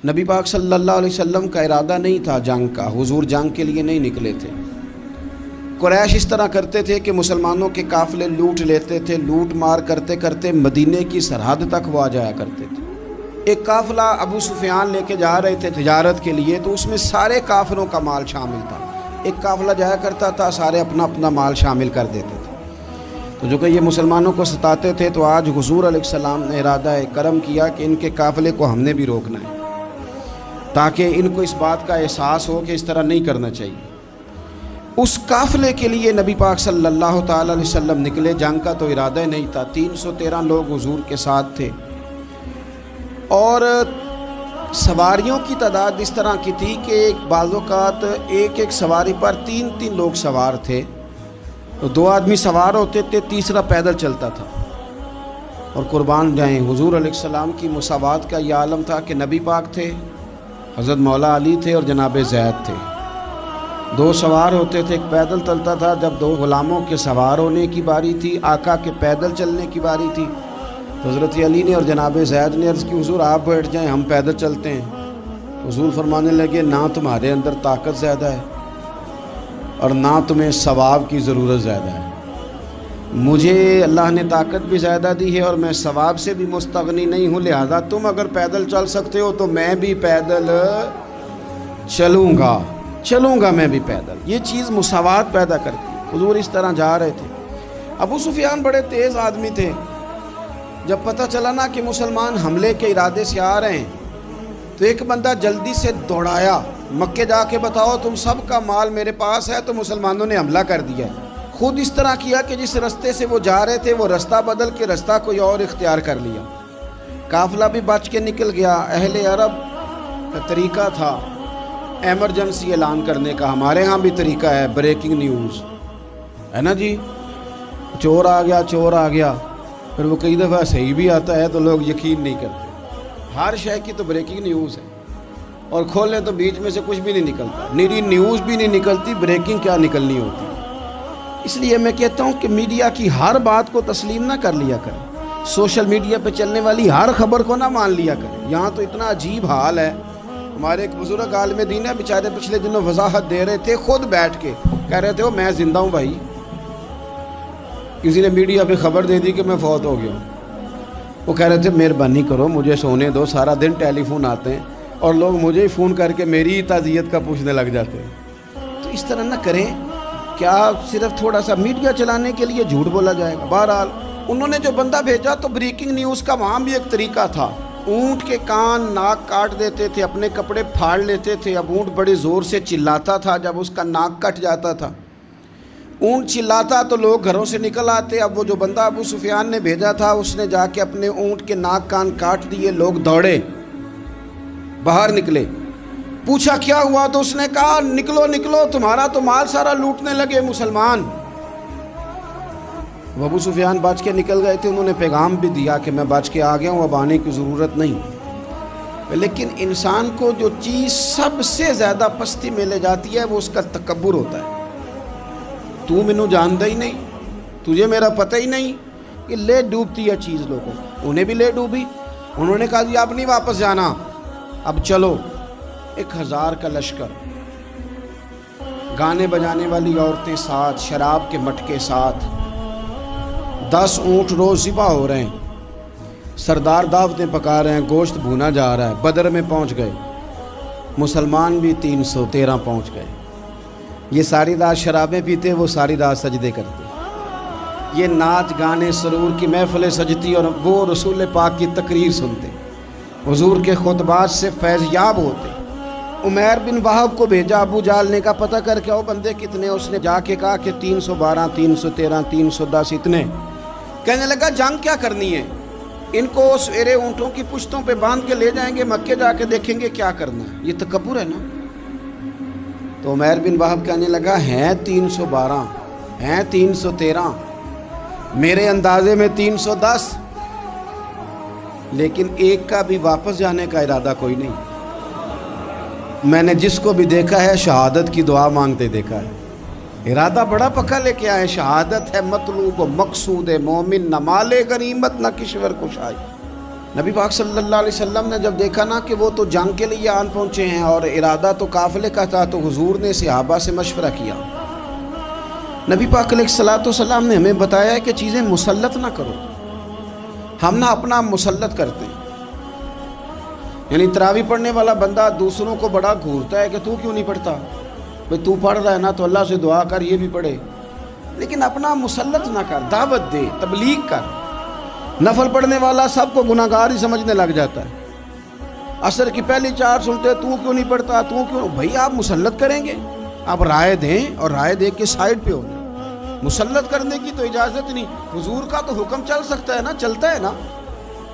نبی پاک صلی اللہ علیہ وسلم کا ارادہ نہیں تھا جنگ کا، حضور جنگ کے لیے نہیں نکلے تھے۔ قریش اس طرح کرتے تھے کہ مسلمانوں کے قافلے لوٹ لیتے تھے، لوٹ مار کرتے کرتے مدینے کی سرحد تک وہ آ جایا کرتے تھے۔ ایک قافلہ ابو سفیان لے کے جا رہے تھے تجارت کے لیے، تو اس میں سارے کافروں کا مال شامل تھا۔ ایک قافلہ جایا کرتا تھا، سارے اپنا اپنا مال شامل کر دیتے تھے۔ تو جو کہ یہ مسلمانوں کو ستاتے تھے، تو آج حضور علیہ السلام نے ارادہ کرم کیا کہ ان کے قافلے کو ہم نے بھی روکنا ہے، تاکہ ان کو اس بات کا احساس ہو کہ اس طرح نہیں کرنا چاہیے۔ اس قافلے کے لیے نبی پاک صلی اللہ تعالی علیہ وسلم نکلے، جنگ کا تو ارادہ ہی نہیں تھا۔ 313 لوگ حضور کے ساتھ تھے، اور سواریوں کی تعداد اس طرح کی تھی کہ بعض اوقات ایک سواری پر 3 لوگ سوار تھے، تو 2 آدمی سوار ہوتے تھے، تیسرا پیدل چلتا تھا۔ اور قربان جائیں، حضور علیہ السلام کی مساوات کا یہ عالم تھا کہ نبی پاک تھے، حضرت مولا علی تھے اور جناب زید تھے۔ 2 سوار ہوتے تھے، ایک پیدل چلتا تھا۔ جب 2 غلاموں کے سوار ہونے کی باری تھی، آقا کے پیدل چلنے کی باری تھی، تو حضرت علی نے اور جناب زید نے عرض کی حضور آپ بیٹھ جائیں، ہم پیدل چلتے ہیں۔ حضور فرمانے لگے نہ تمہارے اندر طاقت زیادہ ہے اور نہ تمہیں ثواب کی ضرورت زیادہ ہے، مجھے اللہ نے طاقت بھی زیادہ دی ہے اور میں ثواب سے بھی مستغنی نہیں ہوں، لہذا تم اگر پیدل چل سکتے ہو تو میں بھی پیدل چلوں گا میں بھی پیدل۔ یہ چیز مساوات پیدا کرتی ہے۔ حضور اس طرح جا رہے تھے۔ ابو سفیان بڑے تیز آدمی تھے، جب پتہ چلا نا کہ مسلمان حملے کے ارادے سے آ رہے ہیں، تو ایک بندہ جلدی سے دوڑایا، مکے جا کے بتاؤ تم سب کا مال میرے پاس ہے، تو مسلمانوں نے حملہ کر دیا ہے۔ خود اس طرح کیا کہ جس رستے سے وہ جا رہے تھے وہ رستہ بدل کے رستہ کوئی اور اختیار کر لیا۔ قافلہ بھی بچ کے نکل گیا۔ اہل عرب کا طریقہ تھا ایمرجنسی اعلان کرنے کا، ہمارے ہاں بھی طریقہ ہے بریکنگ نیوز، ہے نا جی، چور آ گیا، پھر وہ کئی دفعہ صحیح بھی آتا ہے تو لوگ یقین نہیں کرتے۔ ہر شے کی تو بریکنگ نیوز ہے، اور کھولیں تو بیچ میں سے کچھ بھی نہیں نکلتا، نیری نیوز بھی نہیں نکلتی، بریکنگ کیا نکلنی ہوتی ہے۔ اس لیے میں کہتا ہوں کہ میڈیا کی ہر بات کو تسلیم نہ کر لیا کریں، سوشل میڈیا پہ چلنے والی ہر خبر کو نہ مان لیا کریں۔ یہاں تو اتنا عجیب حال ہے، ہمارے ایک بزرگ عالم دین ہے، بیچارے پچھلے دنوں وضاحت دے رہے تھے، خود بیٹھ کے کہہ رہے تھے میں زندہ ہوں بھائی، کسی نے میڈیا پہ خبر دے دی کہ میں فوت ہو گیا ہوں۔ وہ کہہ رہے تھے مہربانی کرو مجھے سونے دو، سارا دن ٹیلی فون آتے ہیں اور لوگ مجھے ہی فون کر کے میری ہی تعزیت کا پوچھنے لگ جاتے ہیں۔ تو اس طرح نہ کریں، کیا صرف تھوڑا سا میڈیا چلانے کے لیے جھوٹ بولا جائے گا؟ بہرحال انہوں نے جو بندہ بھیجا تو بریکنگ نیوز کا وہاں بھی ایک طریقہ تھا، اونٹ کے کان ناک کاٹ دیتے تھے، اپنے کپڑے پھاڑ لیتے تھے۔ اب اونٹ بڑے زور سے چلاتا تھا، جب اس کا ناک کٹ جاتا تھا، اونٹ چلاتا تو لوگ گھروں سے نکل آتے۔ اب وہ جو بندہ ابو سفیان نے بھیجا تھا، اس نے جا کے اپنے اونٹ کے ناک کان کاٹ دیے، لوگ دوڑے باہر نکلے، پوچھا کیا ہوا، تو اس نے کہا نکلو تمہارا تو مال سارا لوٹنے لگے مسلمان۔ وہ ابو سفیان بچ کے نکل گئے تھے، انہوں نے پیغام بھی دیا کہ میں بچ کے آ گیا ہوں، اب آنے کی ضرورت نہیں۔ لیکن انسان کو جو چیز سب سے زیادہ پستی میں لے جاتی ہے وہ اس کا تکبر ہوتا ہے۔ تو مینوں جانتا ہی نہیں، تجھے میرا پتہ ہی نہیں، کہ لے ڈوبتی ہے چیز لوگوں۔ انہیں بھی لے ڈوبی، انہوں نے کہا جی اب نہیں واپس جانا، اب چلو۔ 1000 کا لشکر، گانے بجانے والی عورتیں ساتھ، شراب کے مٹکے ساتھ، 10 اونٹ روز ذبح ہو رہے ہیں، سردار دعوتیں پکا رہے ہیں، گوشت بھونا جا رہا ہے۔ بدر میں پہنچ گئے، مسلمان بھی 313 پہنچ گئے۔ یہ ساری رات شرابیں پیتے، وہ ساری رات سجدے کرتے، یہ ناچ گانے سرور کی محفلیں سجتی اور وہ رسول پاک کی تقریر سنتے، حضور کے خطبات سے فیض یاب ہوتے۔ عمیر بن وہب کو بھیجا ابو جہل نے، کہا پتہ کر کے آؤ بندے کتنے۔ اس نے جا کے کہا کہ 312 313 310 اتنے۔ کہنے لگا جنگ کیا کرنی ہے، ان کو سویرے اونٹوں کی پشتوں پہ باندھ کے لے جائیں گے، مکے جا کے دیکھیں گے کیا کرنا ہے۔ یہ تکبر ہے نا۔ تو عمیر بن وہب کہنے لگا ہیں 312 ہیں 313، میرے اندازے میں 310، لیکن ایک کا بھی واپس جانے کا ارادہ کوئی نہیں۔ میں نے جس کو بھی دیکھا ہے شہادت کی دعا مانگتے دیکھا ہے، ارادہ بڑا پکا لے کے آئے، شہادت ہے مطلوب و مقصود مومن، نہ مال غنیمت نہ کشور کشائی۔ نبی پاک صلی اللہ علیہ وسلم نے جب دیکھا نا کہ وہ تو جنگ کے لیے آن پہنچے ہیں اور ارادہ تو قافلے کا تھا، تو حضور نے صحابہ سے مشورہ کیا. نبی پاک علیہ الصلوۃ والسلام نے ہمیں بتایا ہے کہ چیزیں مسلط نہ کرو. ہم نہ اپنا مسلط کرتے ہیں، یعنی تراویح پڑھنے والا بندہ دوسروں کو بڑا گھورتا ہے کہ تو کیوں نہیں پڑھتا، بھئی تو پڑھ رہا ہے نا تو اللہ سے دعا کر یہ بھی پڑھے، لیکن اپنا مسلط نہ کر، دعوت دے، تبلیغ کر. نفل پڑھنے والا سب کو گناہگار ہی سمجھنے لگ جاتا ہے. عصر کی پہلی 4 سنتے تو کیوں نہیں پڑھتا، تو کیوں. بھئی آپ مسلط کریں گے، آپ رائے دیں اور رائے دے کے سائڈ پہ ہو جائیں. مسلط کرنے کی تو اجازت نہیں. حضور کا تو حکم چل سکتا ہے نا، چلتا ہے نا.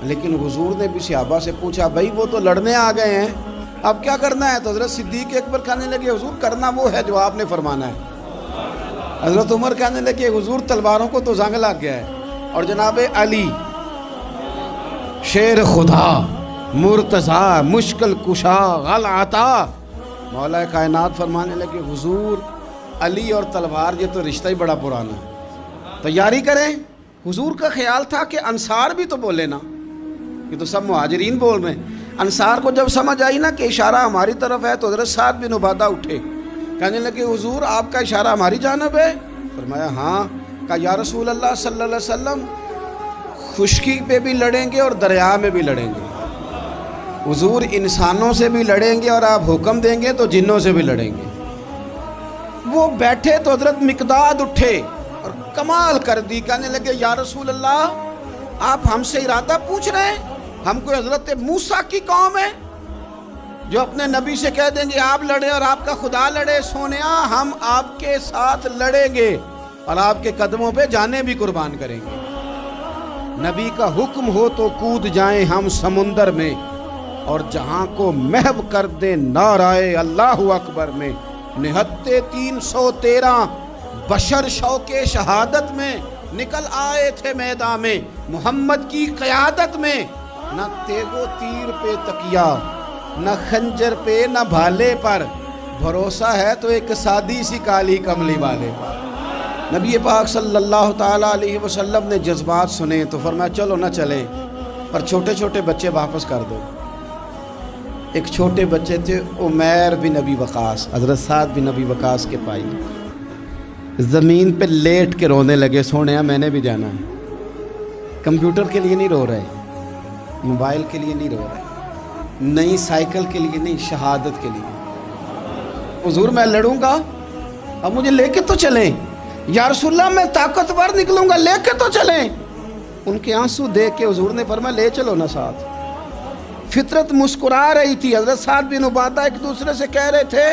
لیکن حضور نے بھی صحابہ سے پوچھا، بھئی وہ تو لڑنے آ گئے ہیں، اب کیا کرنا ہے؟ تو حضرت صدیق اکبر کہنے لگے، حضور کرنا وہ ہے جو آپ نے فرمانا ہے. حضرت عمر کہنے لگے، حضور تلواروں کو تو زنگ لگ گیا ہے. اور جناب علی شیر خدا مرتضیٰ مشکل کشا غل عطا، مولا کائنات فرمانے لگے، حضور علی اور تلوار یہ تو رشتہ ہی بڑا پرانا ہے، تیاری کریں. حضور کا خیال تھا کہ انصار بھی تو بولے نا، یہ تو سب مہاجرین بول رہے ہیں. انصار کو جب سمجھ آئی نا کہ اشارہ ہماری طرف ہے تو حضرت سعد بن عبادہ اٹھے، کہنے لگے، حضور آپ کا اشارہ ہماری جانب ہے؟ فرمایا ہاں. کہا یا رسول اللہ صلی اللہ علیہ وسلم خشکی پہ بھی لڑیں گے اور دریا میں بھی لڑیں گے. حضور انسانوں سے بھی لڑیں گے اور آپ حکم دیں گے تو جنوں سے بھی لڑیں گے. وہ بیٹھے تو حضرت مقداد اٹھے اور کمال کر دی، کہنے لگے یا رسول اللہ آپ ہم سے ارادہ پوچھ رہے ہیں؟ ہم کوئی حضرت موسیٰ کی قوم ہے جو اپنے نبی سے کہہ دیں گے آپ لڑیں اور آپ کا خدا لڑے؟ سونیا ہم آپ کے ساتھ لڑیں گے اور آپ کے قدموں پہ جانیں بھی قربان کریں گے. نبی کا حکم ہو تو کود جائیں ہم سمندر میں اور جہاں کو محو کر دیں نعرہ اللہ اکبر میں. نہتے 313 بشر شوق شہادت میں نکل آئے تھے میدان میں محمد کی قیادت میں. نہ تیگ و تیر پہ تکیا، نہ خنجر پہ، نہ بھالے پر، بھروسہ ہے تو ایک سادی سی کالی کملی والے پر. نبی پاک صلی اللہ تعالیٰ علیہ وسلم نے جذبات سنے تو فرمایا چلو نہ چلیں، پر چھوٹے چھوٹے بچے واپس کر دو. ایک چھوٹے بچے تھے عمیر بن ابی وقاص، حضرت سعد بن ابی وقاص کے پائی، زمین پہ لیٹ کے رونے لگے، سونیا میں نے بھی جانا ہے. کمپیوٹر کے لیے نہیں رو رہے، موبائل کے لیے نہیں رو رہے، نئی سائیکل کے لیے نہیں، شہادت کے لیے. حضور میں لڑوں گا، اب مجھے لے کے تو چلیں. یا رسول اللہ میں طاقتور نکلوں گا، لے کے تو چلیں. ان کے آنسو دیکھ کے حضور نے فرمایا لے چلو نا ساتھ. فطرت مسکرا رہی تھی. حضرت سعد بن عبادہ ایک دوسرے سے کہہ رہے تھے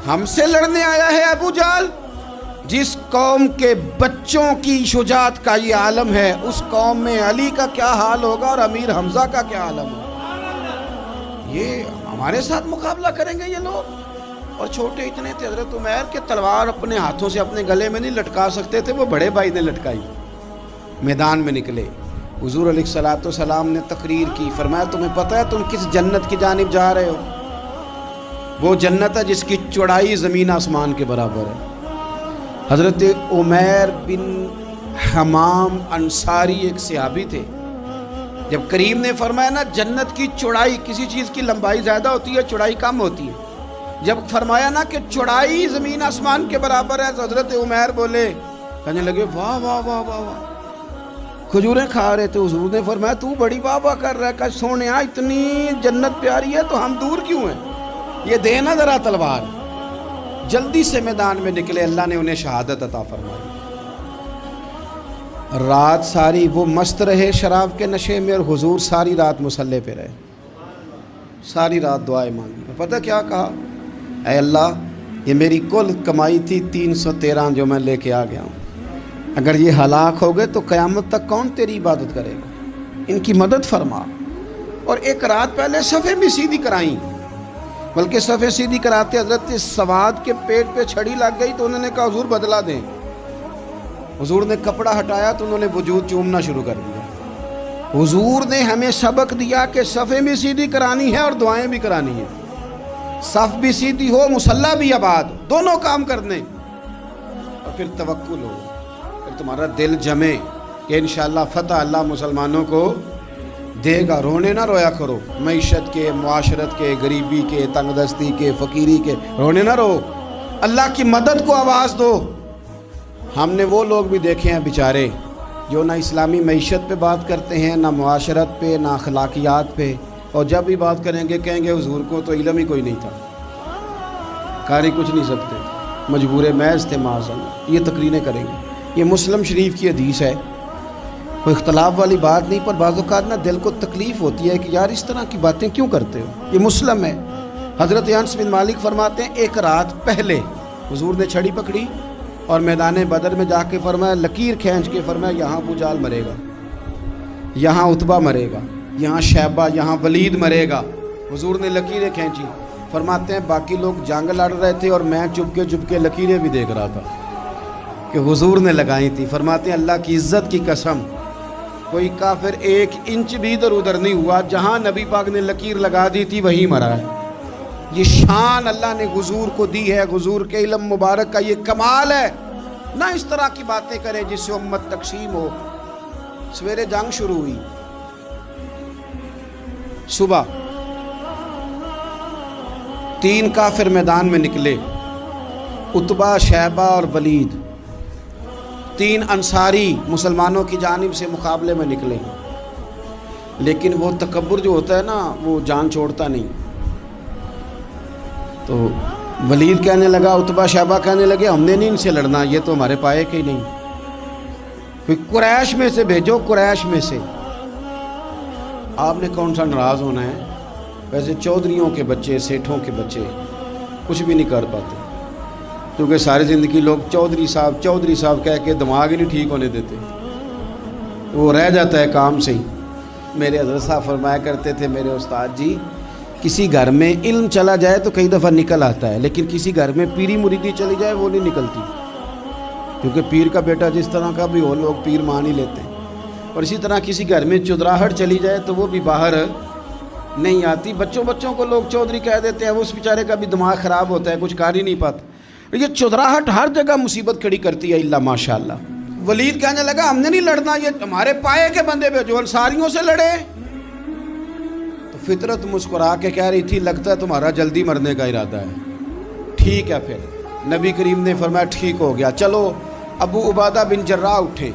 ہم سے لڑنے آیا ہے ابو جہل، جس قوم کے بچوں کی شجاعت کا یہ عالم ہے اس قوم میں علی کا کیا حال ہوگا اور امیر حمزہ کا کیا عالم ہوگا. یہ ہمارے ساتھ مقابلہ کریں گے یہ لوگ. اور چھوٹے اتنے تھے حضرت عمیر کے تلوار اپنے ہاتھوں سے اپنے گلے میں نہیں لٹکا سکتے تھے، وہ بڑے بھائی نے لٹکائی. میدان میں نکلے، حضور علیہ الصلوۃ والسلام نے تقریر کی، فرمایا تمہیں پتہ ہے تم کس جنت کی جانب جا رہے ہو؟ وہ جنت ہے جس کی چوڑائی زمین آسمان کے برابر ہے. حضرت عمیر بن حمام انصاری ایک صحابی تھے. جب کریم نے فرمایا نا جنت کی چوڑائی، کسی چیز کی لمبائی زیادہ ہوتی ہے چوڑائی کم ہوتی ہے، جب فرمایا نا کہ چوڑائی زمین آسمان کے برابر ہے تو حضرت عمیر بولے، کہنے لگے واہ واہ واہ واہ واہ. کھجوریں کھا رہے تھے، حضور نے فرمایا تو بڑی واہ واہ کر رہا ہے، کہ سونیا اتنی جنت پیاری ہے تو ہم دور کیوں ہیں، یہ دینا ذرا تلوار. جلدی سے میدان میں نکلے، اللہ نے انہیں شہادت عطا فرمائی. رات ساری وہ مست رہے شراب کے نشے میں اور حضور ساری رات مصلی پہ رہے، ساری رات دعائیں مانگی. پتہ کیا کہا؟ اے اللہ یہ میری کل کمائی تھی 313 جو میں لے کے آ گیا ہوں، اگر یہ ہلاک ہو گئے تو قیامت تک کون تیری عبادت کرے گا، ان کی مدد فرما. اور ایک رات پہلے صفیں بھی سیدھی کرائیں، بلکہ صفیں سیدھی کراتے حضرت سواد کے پیٹ پہ چھڑی لگ گئی تو انہوں نے کہا حضور بدلا دیں. حضور نے کپڑا ہٹایا تو انہوں نے وجود چومنا شروع کر دیا. حضور نے ہمیں سبق دیا کہ صفیں بھی سیدھی کرانی ہے اور دعائیں بھی کرانی ہیں. صف بھی سیدھی ہو، مصلی بھی آباد، دونوں کام کرنے، اور پھر توکل ہو، پھر تمہارا دل جمے کہ انشاءاللہ فتح اللہ مسلمانوں کو دے گا. رونے نہ رویا کرو, معیشت کے, معاشرت کے, غریبی کے, تنگ دستی کے, فقیری کے رونے نہ رو. اللہ کی مدد کو آواز دو. ہم نے وہ لوگ بھی دیکھے ہیں بیچارے جو نہ اسلامی معیشت پہ بات کرتے ہیں, نہ معاشرت پہ, نہ اخلاقیات پہ, اور جب بھی بات کریں گے کہیں گے حضور کو تو علم ہی کوئی نہیں تھا, قاری کچھ نہیں سکتے, مجبور محض تھے معاذ. یہ تقریریں کریں گے. یہ مسلم شریف کی حدیث ہے, کوئی اختلاف والی بات نہیں, پر بعض اوقات نا دل کو تکلیف ہوتی ہے کہ یار اس طرح کی باتیں کیوں کرتے ہو. یہ مسلم ہے. حضرت انس بن مالک فرماتے ہیں ایک رات پہلے حضور نے چھڑی پکڑی اور میدان بدر میں جا کے فرمایا, لکیر کھینچ کے فرمایا یہاں ابو جہل مرے گا, یہاں عتبہ مرے گا, یہاں شیبہ, یہاں ولید مرے گا. حضور نے لکیریں کھینچی. فرماتے ہیں باقی لوگ جنگ لڑ رہے تھے اور میں چپ کے لکیریں بھی دیکھ رہا تھا کہ حضور نے لگائی تھی. فرماتے ہیں اللہ کی عزت کی قسم کوئی کافر 1 انچ بھی ادھر ادھر نہیں ہوا, جہاں نبی پاک نے لکیر لگا دی تھی وہیں مرا ہے. یہ شان اللہ نے حضور کو دی ہے, حضور کے علم مبارک کا یہ کمال ہے. نہ اس طرح کی باتیں کریں جس سے امت تقسیم ہو. سویرے جنگ شروع ہوئی, صبح 3 کافر میدان میں نکلے, عتبہ, شیبہ اور ولید. 3 انصاری مسلمانوں کی جانب سے مقابلے میں نکلے, لیکن وہ تکبر جو ہوتا ہے نا وہ جان چھوڑتا نہیں. تو ولید کہنے لگا, عتبہ شیبہ کہنے لگے ہم نے نہیں ان سے لڑنا, یہ تو ہمارے پائے کے ہی نہیں, کوئی قریش میں سے بھیجو, قریش میں سے. آپ نے کون سا ناراض ہونا ہے, ویسے چودھریوں کے بچے, سیٹھوں کے بچے کچھ بھی نہیں کر پاتے, کیونکہ ساری زندگی لوگ چودھری صاحب کہہ کے دماغ ہی نہیں ٹھیک ہونے دیتے, وہ رہ جاتا ہے کام سے ہی. میرے حضرت صاحب فرمایا کرتے تھے, میرے استاد جی, کسی گھر میں علم چلا جائے تو کئی دفعہ نکل آتا ہے, لیکن کسی گھر میں پیری مریدی چلی جائے وہ نہیں نکلتی, کیونکہ پیر کا بیٹا جس طرح کا بھی ہو لوگ پیر مان ہی لیتے ہیں. اور اسی طرح کسی گھر میں چودراہٹ چلی جائے تو وہ بھی باہر نہیں آتی. بچوں کو لوگ چودھری کہہ دیتے ہیں, اس بیچارے کا بھی دماغ خراب ہوتا ہے, کچھ کر ہی نہیں پاتا. یہ چودراہٹ ہر جگہ مصیبت کھڑی کرتی ہے الا ماشاءاللہ. ولید کہنے لگا ہم نے نہیں لڑنا, یہ ہمارے پائے کے بندے پہ جو انصاریوں سے لڑے. تو فطرت مسکرا کے کہہ رہی تھی لگتا ہے تمہارا جلدی مرنے کا ارادہ ہے. ٹھیک ہے. پھر نبی کریم نے فرمایا ٹھیک ہو گیا, چلو. ابو عبیدہ بن جراح اٹھے,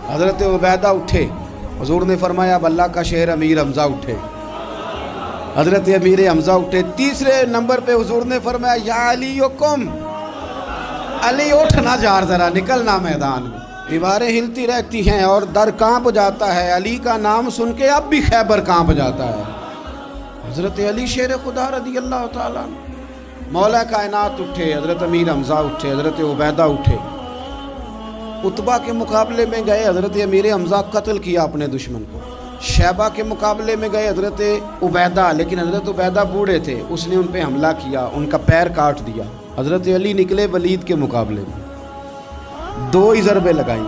حضرت عبیدہ اٹھے. حضور نے فرمایا اب اللہ کا شہر امیر حمزہ اٹھے. حضرت امیر حمزہ اٹھے. تیسرے نمبر پہ حضور نے فرمایا یا علی یکم, علی اٹھنا جار ذرا, نکلنا میدان میں. دیواریں ہلتی رہتی ہیں اور در کانپ جاتا ہے. علی کا نام سن کے اب بھی خیبر کانپ جاتا ہے. حضرت علی شیر خدا رضی اللہ تعالیٰ, مولا کائنات اٹھے, حضرت امیر حمزہ اٹھے, حضرت عبیدہ اٹھے. عتبہ کے مقابلے میں گئے, حضرت امیر حمزہ قتل کیا اپنے دشمن کو. شیبہ کے مقابلے میں گئے حضرت عبیدہ, لیکن حضرت عبیدہ بوڑھے تھے, اس نے ان پہ حملہ کیا, ان کا پیر کاٹ دیا. حضرت علی نکلے ولید کے مقابلے میں, 2 ہی ضربیں لگائیں,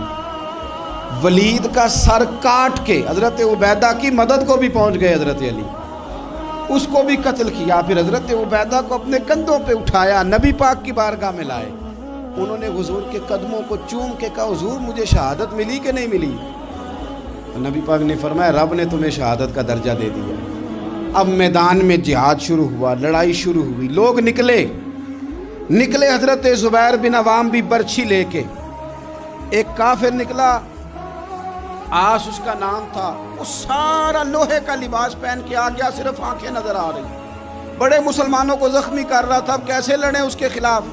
ولید کا سر کاٹ کے حضرت عبیدہ کی مدد کو بھی پہنچ گئے حضرت علی, اس کو بھی قتل کیا. پھر حضرت عبیدہ کو اپنے کندھوں پہ اٹھایا, نبی پاک کی بارگاہ میں لائے. انہوں نے حضور کے قدموں کو چوم کے کہا حضور مجھے شہادت ملی کہ نہیں ملی؟ نبی پاک نے فرمایا رب نے تمہیں شہادت کا درجہ دے دیا. اب میدان میں جہاد شروع ہوا, لڑائی شروع ہوئی, لوگ نکلے. حضرت زبیر بن عوام بھی برچھی لے کے. ایک کافر نکلا, آس اس کا نام تھا, وہ سارا لوہے کا لباس پہن کے آ گیا, صرف آنکھیں نظر آ رہی, بڑے مسلمانوں کو زخمی کر رہا تھا. اب کیسے لڑیں اس کے خلاف؟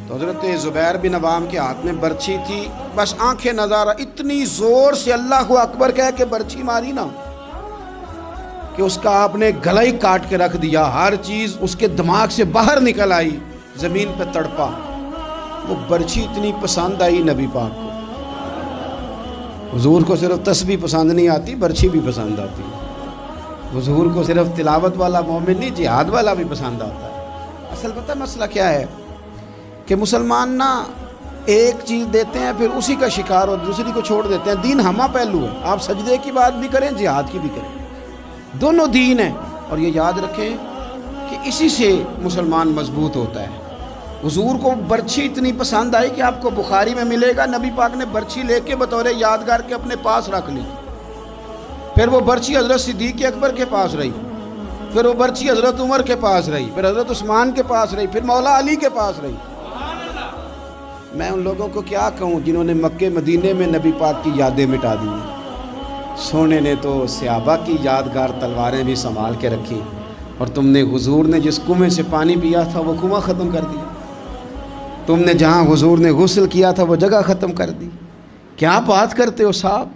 تو حضرت زبیر بن عوام کے ہاتھ میں برچھی تھی, بس آنکھیں نظر, اتنی زور سے اللہ اکبر کہہ کے برچھی ماری نا کہ اس کا آپ نے گلا ہی کاٹ کے رکھ دیا. ہر چیز اس کے دماغ سے باہر نکل آئی, زمین پہ تڑپا. وہ برچھی اتنی پسند آئی نبی پاک کو. حضور کو صرف تسبیح پسند نہیں آتی, برچھی بھی پسند آتی. حضور کو صرف تلاوت والا مومن نہیں, جہاد والا بھی پسند آتا ہے. اصل پتہ مسئلہ کیا ہے کہ مسلمان نا ایک چیز دیتے ہیں پھر اسی کا شکار اور دوسری کو چھوڑ دیتے ہیں. دین ہمہ پہلو ہے, آپ سجدے کی بات بھی کریں, جہاد کی بھی کریں, دونوں دین ہیں. اور یہ یاد رکھیں کہ اسی سے مسلمان مضبوط ہوتا ہے. حضور کو برچھی اتنی پسند آئی کہ آپ کو بخاری میں ملے گا, نبی پاک نے برچھی لے کے بطور یادگار کے اپنے پاس رکھ لی. پھر وہ برچی حضرت صدیق اکبر کے پاس رہی، پھر وہ برچی حضرت عمر کے پاس رہی، پھر حضرت عثمان کے پاس رہی، پھر مولا علی کے پاس رہی۔ میں ان لوگوں کو کیا کہوں جنہوں نے مکے مدینے میں نبی پاک کی یادیں مٹا دی ہیں۔ سونے نے تو صحابہ کی یادگار تلواریں بھی سنبھال کے رکھی، اور تم نے حضور نے جس کنویں سے پانی پیا تھا وہ کنواں ختم کر دیا، تم نے جہاں حضور نے غسل کیا تھا وہ جگہ ختم کر دی۔ کیا بات کرتے ہو صاحب،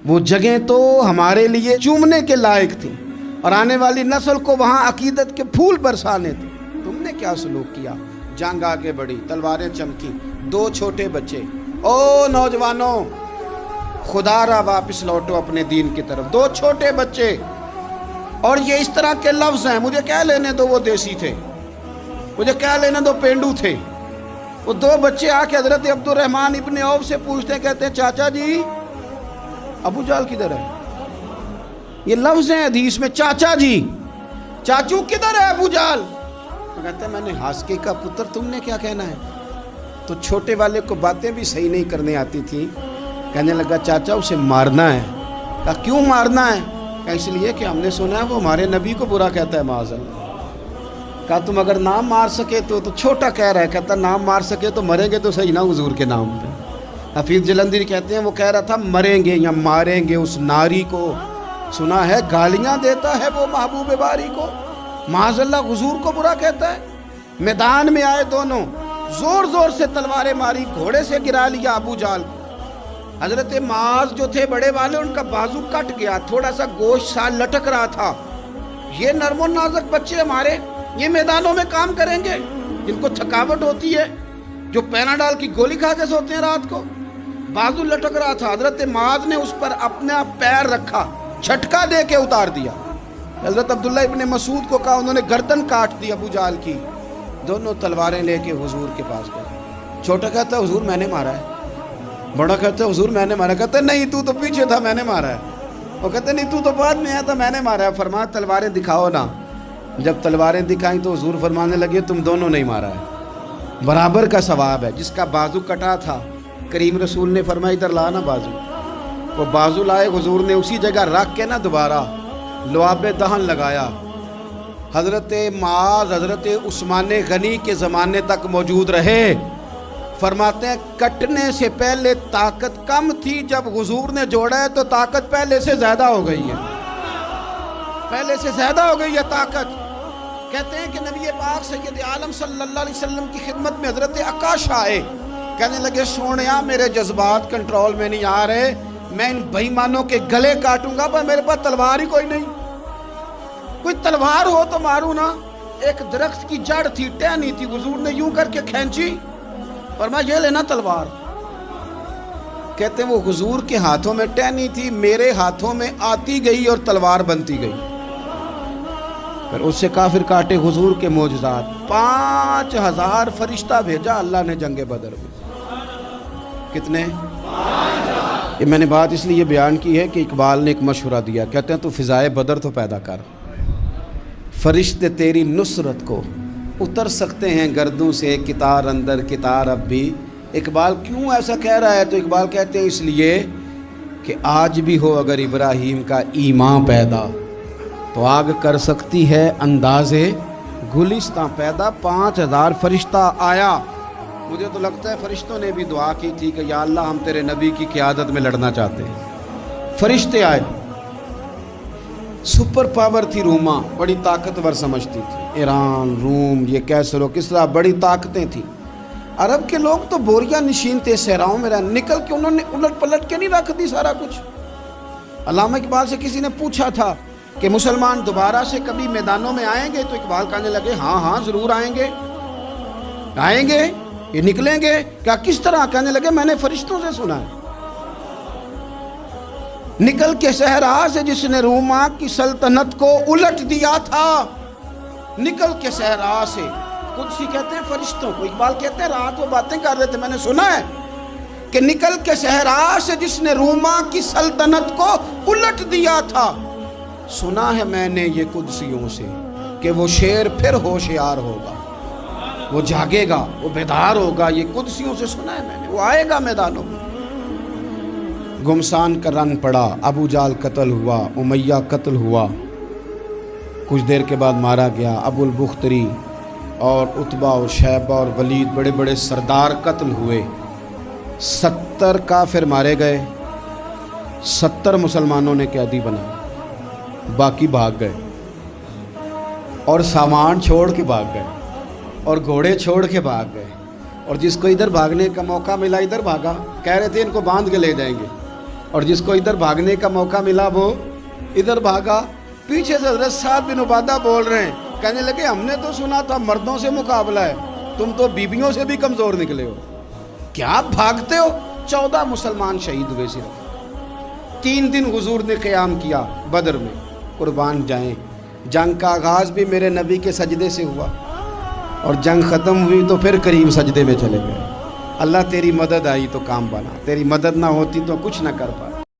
وہ جگہیں تو ہمارے لیے چومنے کے لائق تھیں اور آنے والی نسل کو وہاں عقیدت کے پھول برسانے تھے۔ تم نے کیا سلوک کیا؟ جنگ آگے بڑھی، تلواریں چمکی، 2 چھوٹے بچے۔ او نوجوانوں، خدا را واپس لوٹو اپنے دین کی طرف۔ 2 چھوٹے بچے، اور یہ اس طرح کے لفظ ہیں، مجھے کہہ لینے دو وہ دیسی تھے، مجھے کہہ لینے دو پینڈو تھے۔ وہ 2 بچے آ کے حضرت عبد الرحمن ابن عوف سے پوچھتے ہیں، کہتے ہیں چاچا جی ابو جہل کدھر ہے؟ یہ لفظ ہیں حدیث میں، چاچا جی، چاچو کدھر ہے ابو جہل؟ تو کہتے ہیں میں نے ہاسکے کا پتر، تم نے کیا کہنا ہے؟ تو چھوٹے والے کو باتیں بھی صحیح نہیں کرنے آتی تھی، کہنے لگا چاچا اسے مارنا ہے۔ کہا کیوں مارنا ہے؟ کہا اس لیے کہ ہم نے سنا ہے وہ ہمارے نبی کو برا کہتا ہے معاذ اللہ۔ کہا تم اگر نام مار سکے تو چھوٹا کہہ رہا ہے، کہتا نام مار سکے تو مریں گے تو صحیح نا حضور کے نام پہ۔ حفیظ جلندری کہتے ہیں وہ کہہ رہا تھا مریں گے یا ماریں گے اس ناری کو، سنا ہے گالیاں دیتا ہے وہ محبوب باری کو، معاذ اللہ حضور کو برا کہتا ہے۔ میدان میں آئے دونوں، زور زور سے تلواریں ماری، گھوڑے سے گرا لیا ابو جہل کو۔ حضرت معاذ جو تھے بڑے والے، ان کا بازو کٹ گیا، تھوڑا سا گوشت سا لٹک رہا تھا۔ یہ نرم و نازک بچے ہمارے، یہ میدانوں میں کام کریں گے؟ جن کو تھکاوٹ ہوتی ہے، جو پیناڈال کی گولی کھا کے سوتے ہیں رات کو۔ بازو لٹک رہا تھا، حضرت معاذ نے اس پر اپنا پیر رکھا، جھٹکا دے کے اتار دیا۔ حضرت عبداللہ ابن مسعود کو کہا، انہوں نے گردن کاٹ دی ابو جہل کی۔ دونوں تلواریں لے کے حضور کے پاس گئے۔ چھوٹا کہتا ہے حضور میں نے مارا ہے، بڑا کہتا ہے حضور میں نے مارا ہے۔ کہتا ہے نہیں تو پیچھے تھا، میں نے مارا ہے۔ وہ کہتے نہیں تو بعد میں آیا تھا، میں نے مارا ہے۔ فرمایا تلواریں دکھاؤ نا۔ جب تلواریں دکھائیں تو حضور فرمانے لگے تم دونوں نہیں مارا ہے، برابر کا ثواب ہے۔ جس کا بازو کٹا تھا کریم رسول نے فرمایا ادھر لا نا بازو۔ وہ بازو لائے، حضور نے اسی جگہ رکھ کے نا دوبارہ لعاب دہن لگایا۔ حضرت معاذ حضرت عثمان غنی کے زمانے تک موجود رہے۔ فرماتے ہیں کٹنے سے پہلے طاقت کم تھی، جب حضور نے جوڑا ہے تو طاقت پہلے سے زیادہ ہو گئی ہے، پہلے سے زیادہ ہو گئی ہے طاقت۔ کہتے ہیں کہ نبی پاک سید عالم صلی اللہ علیہ وسلم کی خدمت میں حضرت عکاشہ آئے، کہنے لگے سونیا میرے جذبات کنٹرول میں نہیں آ رہے، میں ان بے ایمانوں کے گلے کاٹوں گا، پر میرے پاس تلوار ہی کوئی نہیں، کوئی تلوار ہو تو ماروں نا۔ ایک درخت کی جڑ تھی، ٹہنی تھی، حضور نے یوں کر کے کھینچی، فرمایا یہ لینا تلوار۔ کہتے ہیں وہ حضور کے ہاتھوں میں ٹہنی تھی، میرے ہاتھوں میں آتی گئی اور تلوار بنتی گئی۔ پھر اس سے کافر کاٹے حضور کے معجزات۔ 5000 فرشتہ بھیجا اللہ نے جنگ بدر میں۔ کتنے؟ یہ میں نے بات اس لیے بیان کی ہے کہ اقبال نے ایک مشورہ دیا، کہتے ہیں تو فضائے بدر تو پیدا کر، فرشتے تیری نصرت کو اتر سکتے ہیں گردوں سے، کتار اندر کتار اب بھی۔ اقبال کیوں ایسا کہہ رہا ہے؟ تو اقبال کہتے ہیں اس لیے کہ آج بھی ہو اگر ابراہیم کا ایمان پیدا تو آگ کر سکتی ہے انداز گلستان پیدا۔ 5000 فرشتہ آیا۔ مجھے تو لگتا ہے فرشتوں نے بھی دعا کی تھی کہ یا اللہ ہم تیرے نبی کی قیادت میں لڑنا چاہتے ہیں۔ فرشتے آئے، سپر پاور تھی روما، بڑی طاقتور سمجھتی تھی، ایران، روم، یہ کیسر و کسرا، بڑی طاقتیں تھیں۔ عرب کے لوگ تو بوریا نشین تھے، صحراؤں میں نکل کے انہوں نے الٹ پلٹ کے نہیں رکھ دی سارا کچھ۔ علامہ اقبال سے کسی نے پوچھا تھا کہ مسلمان دوبارہ سے کبھی میدانوں میں آئیں گے؟ تو اقبال کہنے لگے ہاں ہاں ضرور آئیں گے، آئیں گے، یہ نکلیں گے۔ کیا کس طرح؟ کہنے لگے میں نے فرشتوں سے سنا ہے، نکل کے صحرا سے جس نے روما کی سلطنت کو الٹ دیا تھا، نکل کے صحرا سے۔ قدسی کہتے ہیں فرشتوں کو، اقبال کہتے ہیں رات وہ باتیں کر رہے تھے، میں نے سنا ہے کہ نکل کے صحرا سے جس نے روما کی سلطنت کو الٹ دیا تھا، سنا ہے میں نے یہ قدسیوں سے کہ وہ شیر پھر ہوشیار ہوگا، وہ جاگے گا، وہ بیدار ہوگا۔ یہ قدسیوں سے سنا ہے میں نے، وہ آئے گا میدانوں میں۔ گھمسان کا رن پڑا، ابو جال قتل ہوا، امیہ قتل ہوا، کچھ دیر کے بعد مارا گیا، ابو البختری اور عتبہ اور شیبہ اور ولید بڑے بڑے سردار قتل ہوئے، 70 کافر مارے گئے، 70 مسلمانوں نے قیدی بنا، باقی بھاگ گئے اور سامان چھوڑ کے بھاگ گئے اور گھوڑے چھوڑ کے بھاگ گئے، اور جس کو ادھر بھاگنے کا موقع ملا ادھر بھاگا، کہہ رہے تھے ان کو باندھ کے لے جائیں گے، اور جس کو ادھر بھاگنے کا موقع ملا وہ ادھر بھاگا۔ پیچھے سے حضرت سعد بن عبادہ بول رہے ہیں، کہنے لگے ہم نے تو سنا تھا مردوں سے مقابلہ ہے، تم تو بیویوں سے بھی کمزور نکلے ہو، کیا بھاگتے ہو؟ 14 مسلمان شہید ہوئے صرف۔ 3 دن حضور نے قیام کیا بدر میں، قربان جائیں۔ جنگ کا آغاز بھی میرے نبی کے سجدے سے ہوا، اور جنگ ختم ہوئی تو پھر کریم سجدے میں چلے گئے۔ اللہ تیری مدد آئی تو کام بنا، تیری مدد نہ ہوتی تو کچھ نہ کر پاتا۔